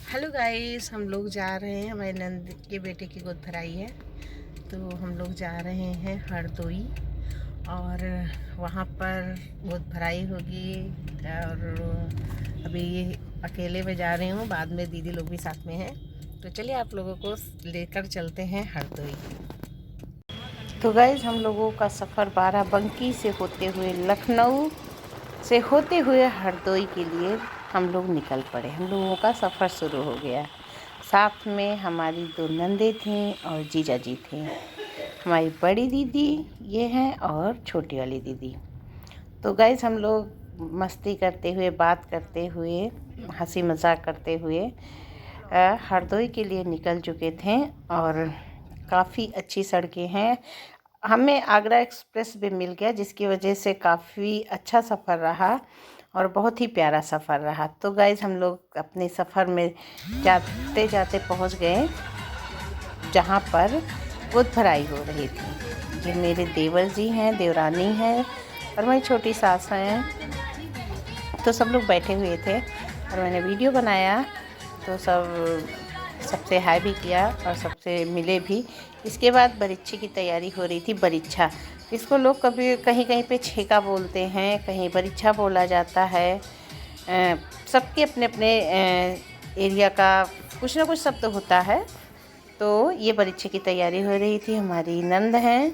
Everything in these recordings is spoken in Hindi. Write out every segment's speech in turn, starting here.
हेलो गाइस, हम लोग जा रहे हैं, हमारे नंद के बेटे की गोद भराई है तो हम लोग जा रहे हैं हरदोई। और वहाँ पर गोद भराई होगी। और अभी अकेले में जा रही हूँ, बाद में दीदी लोग भी साथ में हैं। तो चलिए आप लोगों को लेकर चलते हैं हरदोई। तो गाइस, हम लोगों का सफ़र बाराबंकी से होते हुए लखनऊ से होते हुए हरदोई के लिए हम लोग निकल पड़े। हम लोगों का सफ़र शुरू हो गया। साथ में हमारी 2 नंदे थीं और जीजा जी थे। हमारी बड़ी दीदी ये हैं और छोटी वाली दीदी। तो गाइस, हम लोग मस्ती करते हुए, बात करते हुए, हंसी मजाक करते हुए हरदोई के लिए निकल चुके थे। और काफ़ी अच्छी सड़कें हैं। हमें आगरा एक्सप्रेस भी मिल गया, जिसकी वजह से काफ़ी अच्छा सफ़र रहा और बहुत ही प्यारा सफ़र रहा। तो गाइज़, हम लोग अपने सफ़र में जाते जाते पहुंच गए जहां पर गोद भराई हो रही थी। ये मेरे देवर जी हैं, देवरानी हैं और मेरी छोटी सास हैं। तो सब लोग बैठे हुए थे और मैंने वीडियो बनाया। तो सबसे हाय भी किया और सबसे मिले भी। इसके बाद बरीक्षे की तैयारी हो रही थी। बरीक्षा, इसको लोग कभी कहीं कहीं पे छेका बोलते हैं, कहीं बरीक्षा बोला जाता है। सबके अपने अपने एरिया का कुछ ना कुछ शब्द होता है। तो ये बरीक्षा की तैयारी हो रही थी। हमारी नंद हैं,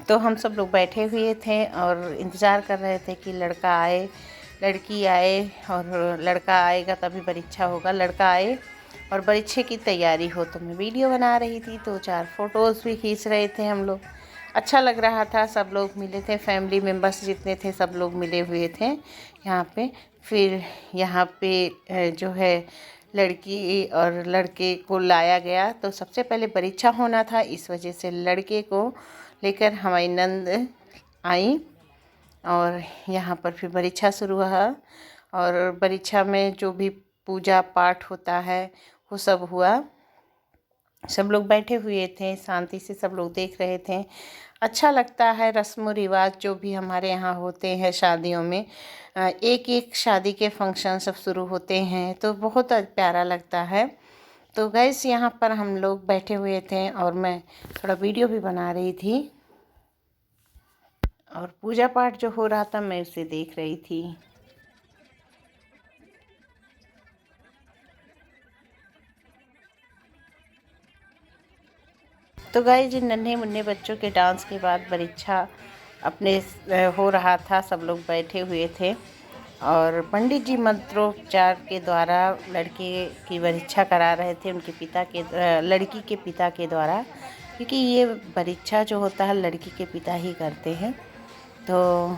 तो हम सब लोग बैठे हुए थे और इंतज़ार कर रहे थे कि लड़का आए, लड़की आए। और लड़का आएगा तभी परीक्षा होगा। लड़का आए और परीक्षा की तैयारी हो। तो मैं वीडियो बना रही थी, 2-4 फ़ोटोज़ भी खींच रहे थे हम लोग। अच्छा लग रहा था। सब लोग मिले थे, फैमिली मेम्बर्स जितने थे सब लोग मिले हुए थे यहाँ पे। फिर यहाँ पे जो है लड़की और लड़के को लाया गया। तो सबसे पहले परीक्षा होना था, इस वजह से लड़के को लेकर हमारी नंद आई और यहाँ पर फिर परीक्षा शुरू हुआ। और परीक्षा में जो भी पूजा पाठ होता है वो सब हुआ। सब लोग बैठे हुए थे, शांति से सब लोग देख रहे थे। अच्छा लगता है। रस्म रिवाज जो भी हमारे यहाँ होते हैं शादियों में, एक एक शादी के फंक्शन सब शुरू होते हैं तो बहुत प्यारा लगता है। तो गैस, यहाँ पर हम लोग बैठे हुए थे और मैं थोड़ा वीडियो भी बना रही थी और पूजा पाठ जो हो रहा था मैं उसे देख रही थी। तो गाइस, जिन नन्हे मुन्ने बच्चों के डांस के बाद परीक्षा अपने हो रहा था। सब लोग बैठे हुए थे और पंडित जी मंत्रोच्चार के द्वारा लड़के की परीक्षा करा रहे थे, उनके पिता के लड़की के पिता के द्वारा। क्योंकि ये परीक्षा जो होता है लड़की के पिता ही करते हैं, तो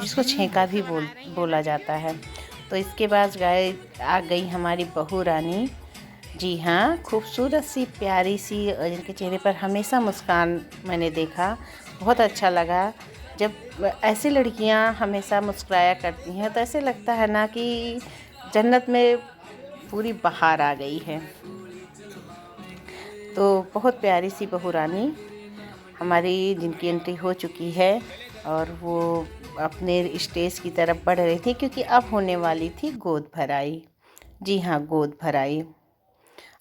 जिसको छेका भी बोला जाता है। तो इसके बाद आ गई हमारी बहू रानी। जी हाँ, खूबसूरत सी, प्यारी सी, जिनके चेहरे पर हमेशा मुस्कान मैंने देखा। बहुत अच्छा लगा जब ऐसी लड़कियां हमेशा मुस्कुराया करती हैं, तो ऐसे लगता है ना कि जन्नत में पूरी बहार आ गई है। तो बहुत प्यारी सी बहू रानी हमारी, जिनकी एंट्री हो चुकी है और वो अपने स्टेज की तरफ बढ़ रही थी, क्योंकि अब होने वाली थी गोद भराई। जी हाँ, गोद भराई।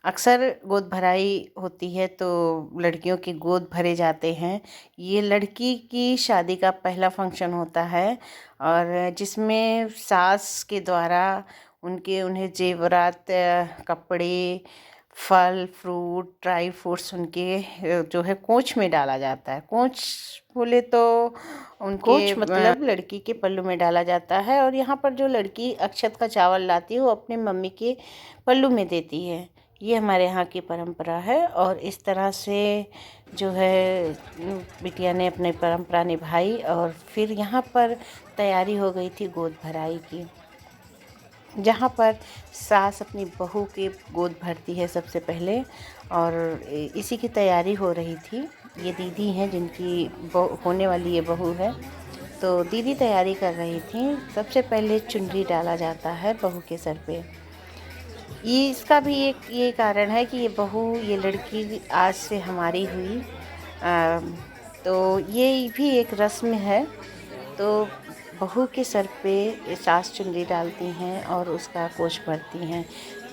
अक्सर गोद भराई होती है तो लड़कियों के गोद भरे जाते हैं। ये लड़की की शादी का पहला फंक्शन होता है और जिसमें सास के द्वारा उन्हें जेवरात, कपड़े, फल फ्रूट, ड्राई फ्रूट्स उनके जो है कोंच में डाला जाता है। कोंच बोले तो उनके कोंच मतलब लड़की के पल्लू में डाला जाता है। और यहाँ पर जो लड़की अक्षत का चावल लाती है वो अपने मम्मी के पल्लू में देती है। ये हमारे यहाँ की परंपरा है और इस तरह से जो है बिटिया ने अपनी परंपरा निभाई। और फिर यहाँ पर तैयारी हो गई थी गोद भराई की, जहाँ पर सास अपनी बहू के गोद भरती है सबसे पहले और इसी की तैयारी हो रही थी। ये दीदी हैं जिनकी होने वाली ये बहू है, तो दीदी तैयारी कर रही थी। सबसे पहले चुनरी डाला जाता है बहू के सर पे। ये इसका भी एक ये कारण है कि ये बहू, ये लड़की आज से हमारी हुई। तो ये भी एक रस्म है। तो बहू के सर पे सास चुनरी डालती हैं और उसका कोच भरती हैं।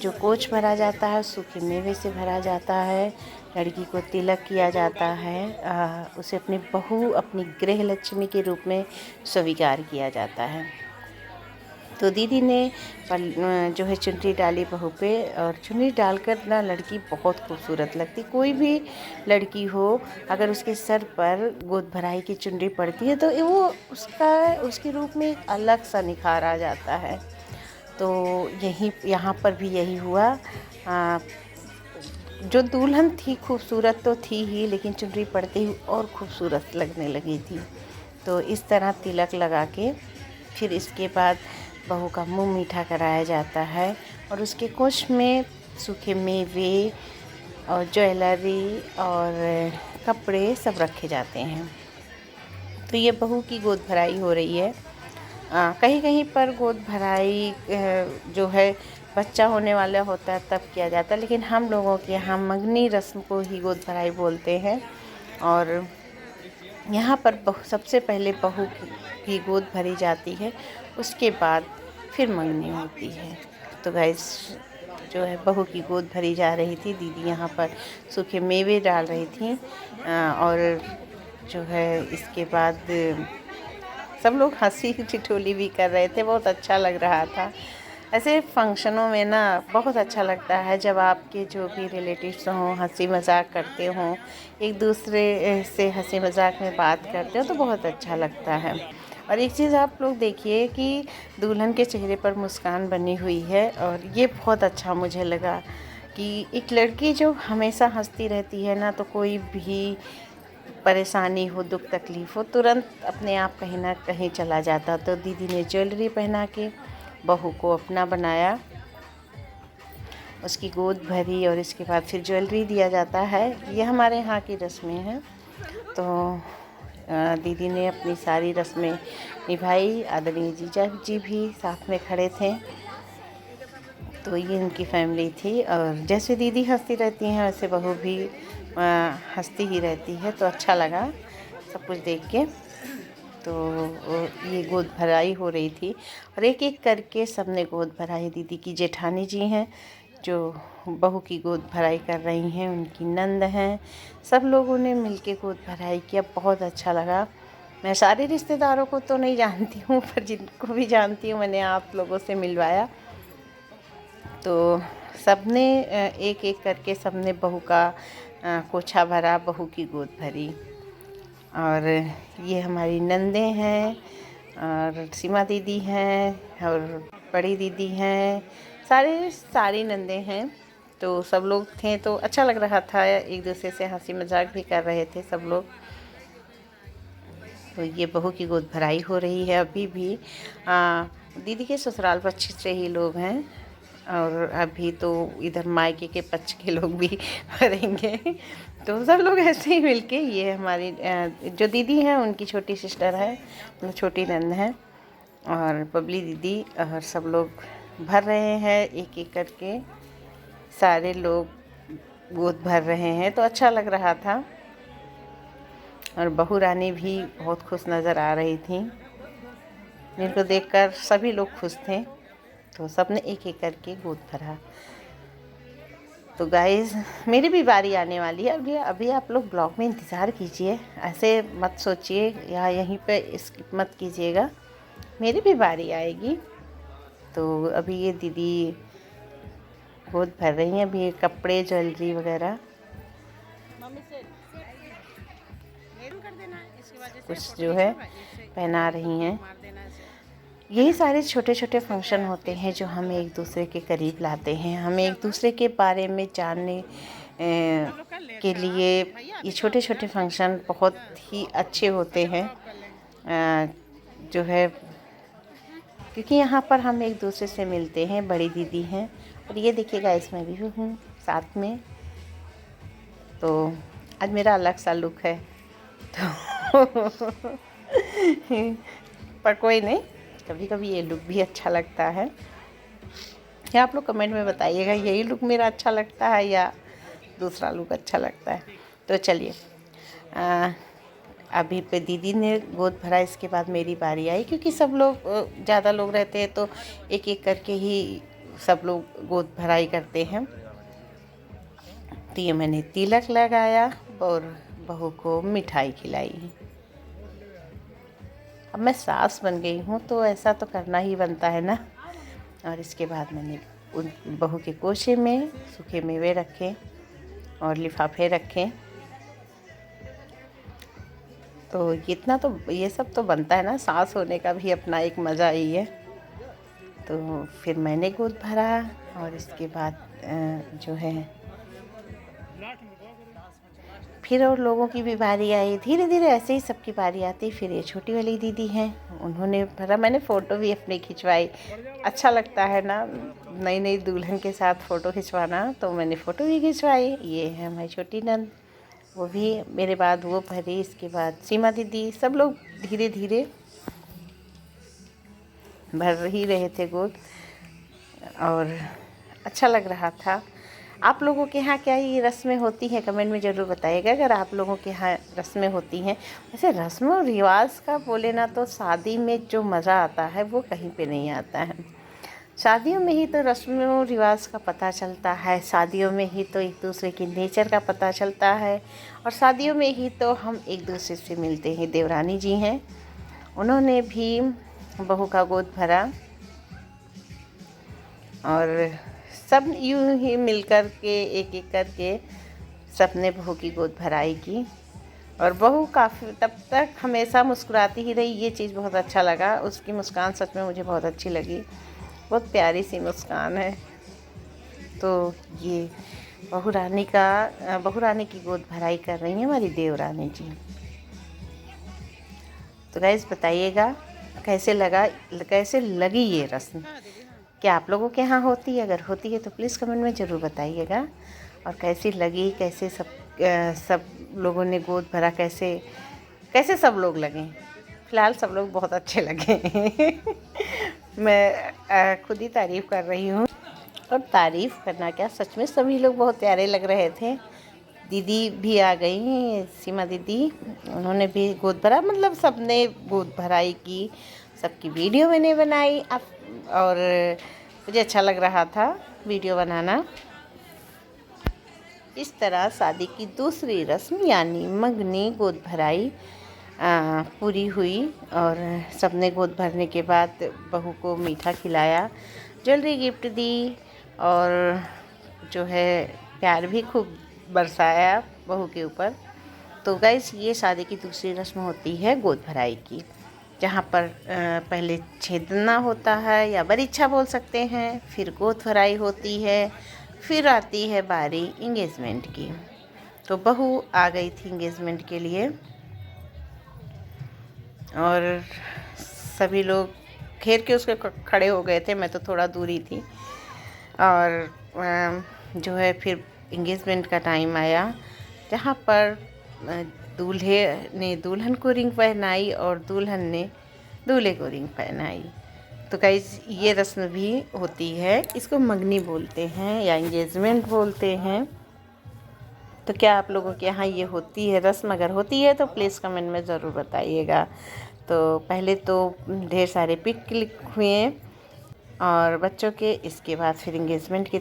जो कोच भरा जाता है सूखे मेवे से भरा जाता है। लड़की को तिलक किया जाता है, उसे अपनी बहू, अपनी गृह लक्ष्मी के रूप में स्वीकार किया जाता है। तो दीदी ने जो है चुनरी डाली बहू पे, और चुनरी डालकर ना लड़की बहुत खूबसूरत लगती। कोई भी लड़की हो, अगर उसके सर पर गोद भराई की चुनरी पड़ती है तो वो उसके रूप में एक अलग सा निखार आ जाता है। तो यहाँ पर भी यही हुआ। जो दुल्हन थी खूबसूरत तो थी ही, लेकिन चुनरी पड़ते ही और खूबसूरत लगने लगी थी। तो इस तरह तिलक लगा के फिर इसके बाद बहू का मुंह मीठा कराया जाता है, और उसके कोच में सूखे मेवे और ज्वेलरी और कपड़े सब रखे जाते हैं। तो ये बहू की गोद भराई हो रही है। कहीं कहीं पर गोद भराई जो है बच्चा होने वाला होता है तब किया जाता है, लेकिन हम लोगों के यहाँ मंगनी रस्म को ही गोद भराई बोलते हैं। और यहाँ पर सबसे पहले बहू की गोद भरी जाती है, उसके बाद फिर मंगनी होती है। तो गाइस, जो है बहू की गोद भरी जा रही थी। दीदी यहाँ पर सूखे मेवे डाल रही थी, और जो है इसके बाद सब लोग हंसी ठिठोली भी कर रहे थे। बहुत अच्छा लग रहा था। ऐसे फंक्शनों में ना बहुत अच्छा लगता है जब आपके जो भी रिलेटिव्स हों हंसी मजाक करते हों, एक दूसरे से हंसी मजाक में बात करते हो तो बहुत अच्छा लगता है। और एक चीज़ आप लोग देखिए कि दुल्हन के चेहरे पर मुस्कान बनी हुई है, और ये बहुत अच्छा मुझे लगा कि एक लड़की जो हमेशा हंसती रहती है ना, तो कोई भी परेशानी हो, दुख तकलीफ़ हो, तुरंत अपने आप कहीं ना कहीं चला जाता। तो दीदी ने ज्वेलरी पहना के बहू को अपना बनाया, उसकी गोद भरी, और इसके बाद फिर ज्वेलरी दिया जाता है। ये हमारे यहाँ की रस्में हैं। तो दीदी ने अपनी सारी रस्में निभाई। आदरणीय जीजा जी भी साथ में खड़े थे। तो ये उनकी फैमिली थी, और जैसे दीदी हंसती रहती हैं वैसे बहू भी हंसती ही रहती है। तो अच्छा लगा सब कुछ देख के। तो ये गोद भराई हो रही थी, और एक एक करके सबने गोद भराई। दीदी की जेठानी जी हैं जो बहू की गोद भराई कर रही हैं, उनकी नंद हैं। सब लोगों ने मिलके गोद भराई किया। बहुत अच्छा लगा। मैं सारे रिश्तेदारों को तो नहीं जानती हूँ, पर जिनको भी जानती हूँ मैंने आप लोगों से मिलवाया। तो सबने एक एक करके सबने बहू का कोछा भरा, बहू की गोद भरी। और ये हमारी नंदे हैं, और सीमा दीदी हैं, और बड़ी दीदी हैं, सारी नंदे हैं। तो सब लोग थे तो अच्छा लग रहा था, एक दूसरे से हंसी मजाक भी कर रहे थे सब लोग। तो ये बहू की गोद भराई हो रही है अभी भी। दीदी के ससुराल पक्ष से ही लोग हैं, और अभी तो इधर मायके के पक्ष के लोग भी भरेंगे। तो सब लोग ऐसे ही मिलके, ये हमारी जो दीदी हैं उनकी छोटी सिस्टर है, मतलब छोटी नंद है, और बबली दीदी, और सब लोग भर रहे हैं एक एक करके। सारे लोग गोद भर रहे हैं तो अच्छा लग रहा था। और बहू रानी भी बहुत खुश नज़र आ रही थी। मेरे को देखकर सभी लोग खुश थे, तो सबने एक एक करके गोद भरा। तो गाइस, मेरी भी बारी आने वाली है। अभी आप लोग ब्लॉग में इंतज़ार कीजिए, ऐसे मत सोचिए या यहीं पे स्किप मत कीजिएगा, मेरी भी बारी आएगी। तो अभी ये दीदी गोद भर रही हैं। अभी कपड़े, ज्वेलरी वगैरह कुछ जो है पहना रही हैं। यही सारे छोटे छोटे फंक्शन होते हैं जो हमें एक दूसरे के करीब लाते हैं, हमें एक दूसरे के बारे में जानने के लिए। ये छोटे छोटे फंक्शन बहुत ही अच्छे होते हैं, जो है क्योंकि यहाँ पर हम एक दूसरे से मिलते हैं। बड़ी दीदी हैं, और ये देखिएगा इसमें भी हूँ साथ में। तो आज मेरा अलग सा लुक है, तो पर कोई नहीं, कभी कभी ये लुक भी अच्छा लगता है। या आप लोग कमेंट में बताइएगा यही लुक मेरा अच्छा लगता है या दूसरा लुक अच्छा लगता है। तो चलिए, अभी पे दीदी ने गोद भरा, इसके बाद मेरी बारी आई, क्योंकि सब लोग ज़्यादा लोग रहते हैं तो एक एक करके ही सब लोग गोद भराई करते हैं। तो ये मैंने तिलक लगाया और बहू को मिठाई खिलाई। अब मैं सास बन गई हूँ तो ऐसा तो करना ही बनता है ना। और इसके बाद मैंने उन बहू के कोशे में सूखे मेवे रखे और लिफाफे रखे। तो इतना तो ये सब तो बनता है ना, सास होने का भी अपना एक मज़ा ही है। तो फिर मैंने गोद भरा और इसके बाद जो है फिर और लोगों की भी बारी आई। धीरे धीरे ऐसे ही सबकी बारी आती। फिर ये छोटी वाली दीदी हैं, उन्होंने भरा। मैंने फ़ोटो भी अपनी खिंचवाई। अच्छा लगता है ना नई नई दुल्हन के साथ फ़ोटो खिंचवाना, तो मैंने फ़ोटो भी खिंचवाई। ये है हमारी छोटी नंद, वो भी मेरे बाद वो भरी। इसके बाद सीमा दीदी, सब लोग धीरे धीरे भर ही रहे थे गोद और अच्छा लग रहा था। आप लोगों के यहाँ क्या ये रस्में होती हैं, कमेंट में ज़रूर बताइएगा अगर आप लोगों के यहाँ रस्में होती हैं। वैसे रस्म और रिवाज का बोले ना तो शादी में जो मज़ा आता है वो कहीं पे नहीं आता है। शादियों में ही तो रस्म और रिवाज का पता चलता है, शादियों में ही तो एक दूसरे की नेचर का पता चलता है, और शादियों में ही तो हम एक दूसरे से मिलते हैं। देवरानी जी हैं, उन्होंने भी बहू का गोद भरा और सब यूं ही मिलकर के एक एक करके सबने बहू की गोद भराई की। और बहू काफ़ी तब तक हमेशा मुस्कुराती ही रही। ये चीज़ बहुत अच्छा लगा, उसकी मुस्कान सच में मुझे बहुत अच्छी लगी। बहुत प्यारी सी मुस्कान है। तो ये बहू रानी की गोद भराई कर रही है हमारी देवरानी जी। तो गाइस बताइएगा कैसे लगी ये रस्म, क्या आप लोगों के यहाँ होती है? अगर होती है तो प्लीज़ कमेंट में ज़रूर बताइएगा। और कैसी लगी, कैसे सब लोगों ने गोद भरा, कैसे सब लोग लगे। फ़िलहाल सब लोग बहुत अच्छे लगे। मैं खुद ही तारीफ़ कर रही हूँ, और तारीफ़ करना क्या, सच में सभी लोग बहुत प्यारे लग रहे थे। दीदी भी आ गई, सीमा दीदी, उन्होंने भी गोद भरा। मतलब सबने गोद भराई की, सबकी वीडियो मैंने बनाई। और मुझे अच्छा लग रहा था वीडियो बनाना। इस तरह शादी की दूसरी रस्म यानी मंगनी गोद भराई पूरी हुई। और सबने गोद भरने के बाद बहू को मीठा खिलाया, ज्वेलरी गिफ्ट दी, और जो है प्यार भी खूब बरसाया बहू के ऊपर। तो गाइस ये शादी की दूसरी रस्म होती है गोद भराई की, जहाँ पर पहले छेदना होता है या बरीच्छा बोल सकते हैं, फिर गोद भराई होती है, फिर आती है बारी इंगेजमेंट की। तो बहू आ गई थी इंगेजमेंट के लिए और सभी लोग घेर के उसके खड़े हो गए थे। मैं तो थोड़ा दूरी थी। और जो है फिर इंगेजमेंट का टाइम आया, जहाँ पर दूल्हे ने दुल्हन को रिंग पहनाई और दुल्हन ने दूल्हे को रिंग पहनाई। तो गाइस ये रस्म भी होती है, इसको मंगनी बोलते हैं या इंगेजमेंट बोलते हैं। तो क्या आप लोगों के यहाँ ये होती है रस्म? अगर होती है तो प्लीज़ कमेंट में ज़रूर बताइएगा। तो पहले तो ढेर सारे पिक क्लिक हुए और बच्चों के, इसके बाद फिर इंगेजमेंट की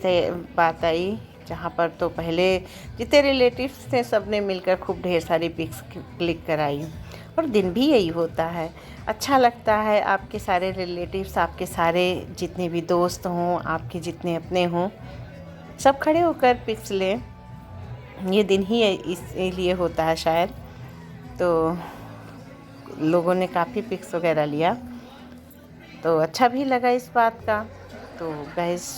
बात आई, जहाँ पर तो पहले जितने रिलेटिव्स थे सब ने मिलकर खूब ढेर सारी पिक्स क्लिक कराई। और दिन भी यही होता है, अच्छा लगता है। आपके सारे रिलेटिव्स, आपके सारे जितने भी दोस्त हों, आपके जितने अपने हों, सब खड़े होकर पिक्स लें। ये दिन ही इसलिए होता है शायद। तो लोगों ने काफ़ी पिक्स वगैरह लिया, तो अच्छा भी लगा इस बात का। तो गाइस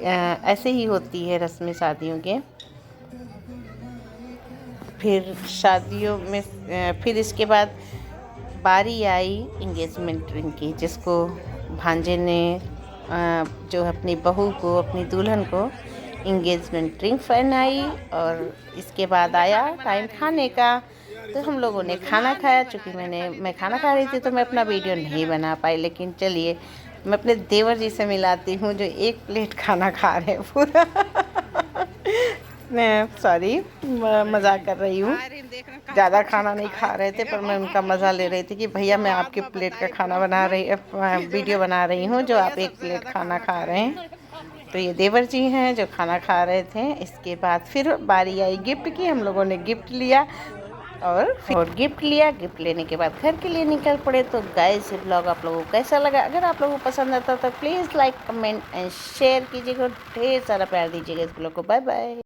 ऐसे ही होती है रस्में शादियों के। फिर शादियों में फिर इसके बाद बारी आई इंगेजमेंट रिंग की, जिसको भांजे ने जो अपनी बहू को, अपनी दुल्हन को इंगेजमेंट रिंग पहनाई। और इसके बाद आया टाइम खाने का। तो हम लोगों ने खाना खाया। चूँकि मैं खाना खा रही थी तो मैं अपना वीडियो नहीं बना पाई, लेकिन चलिए मैं अपने देवर जी से मिलाती हूँ जो एक प्लेट खाना खा रहे हैं पूरा। मैं सॉरी मजाक कर रही हूँ। ज़्यादा खाना नहीं खा रहे थे, पर मैं उनका मज़ा ले रही थी कि भैया मैं आपके प्लेट का खाना बना रही वीडियो बना रही हूँ जो आप एक प्लेट खाना खा रहे हैं। तो ये देवर जी हैं जो खाना खा रहे थे। इसके बाद फिर बारी आई गिफ्ट की। हम लोगों ने गिफ्ट लिया और गिफ्ट लिया। गिफ्ट लेने के बाद घर के लिए निकल पड़े। तो गाइस ये ब्लॉग आप लोगों को कैसा लगा? अगर आप लोगों को पसंद आता तो please like comment and share कीजिएगा। ढेर सारा प्यार दीजिएगा इस ब्लॉग को। Bye bye.